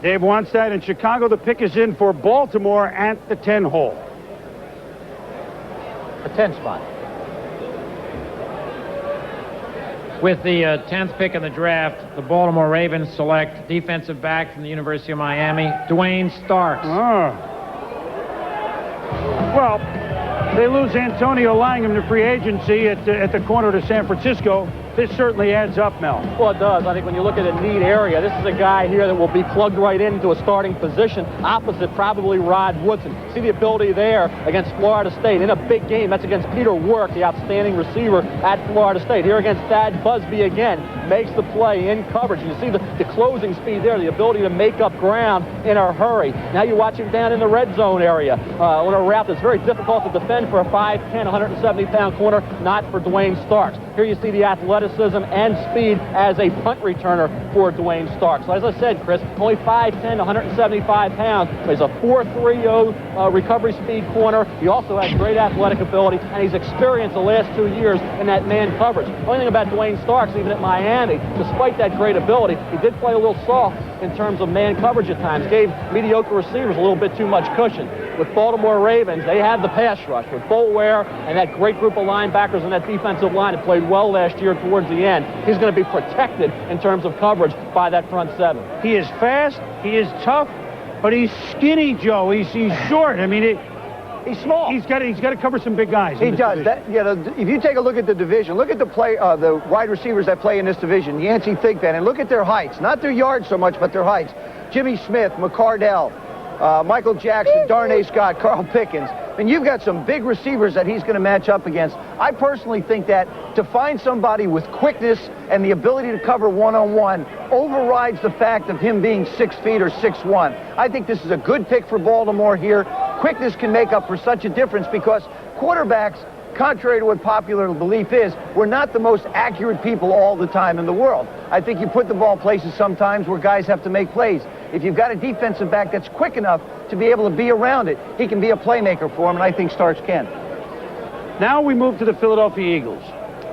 Dave wants that. In Chicago, the pick is in for Baltimore at the 10 hole. The 10 spot. With the 10th pick in the draft, the Baltimore Ravens select defensive back from the University of Miami, Duane Starks. Well, they lose Antonio Langham to free agency at the corner to San Francisco. This certainly adds up, Mel. Well, it does. I think when you look at a need area, this is a guy here that will be plugged right into a starting position opposite probably Rod Woodson. See the ability there against Florida State in a big game. That's against Peter Work, the outstanding receiver at Florida State. Here against Thad Busby again, makes the play in coverage. You see the closing speed there, the ability to make up ground in a hurry. Now you watch him down in the red zone area on a route that's very difficult to defend for a 5'10", 170-pound corner, not for Duane Starks. Here you see the athleticism and speed as a punt returner for Duane Starks. So as I said, Chris, only 5'10", 175 pounds, but he's a 4.30 recovery speed corner. He also has great athletic ability, and he's experienced the last 2 years in that man coverage. The only thing about Duane Starks, even at Miami, despite that great ability, he did play a little soft in terms of man coverage at times, gave mediocre receivers a little bit too much cushion. With Baltimore Ravens, they have the pass rush with Boulware and that great group of linebackers and that defensive line that played well last year towards the end. He's going to be protected in terms of coverage by that front seven. He is fast, he is tough, but he's skinny, Joe. He's short. I mean, he's small. He's got to cover some big guys. He does. If you take a look at the division, look at the wide receivers that play in this division, Yancey Thigpen, and look at their heights. Not their yards so much, but their heights. Jimmy Smith, McCardell, Michael Jackson, Darnay Scott, Carl Pickens. And you've got some big receivers that he's going to match up against. I personally think that to find somebody with quickness and the ability to cover one-on-one overrides the fact of him being 6 feet or 6'1". I think this is a good pick for Baltimore here. Quickness can make up for such a difference because quarterbacks, contrary to what popular belief is, we're not the most accurate people all the time in the world. I think you put the ball places sometimes where guys have to make plays. If you've got a defensive back that's quick enough to be able to be around it, he can be a playmaker for him, and I think Starks can. Now we move to the Philadelphia Eagles.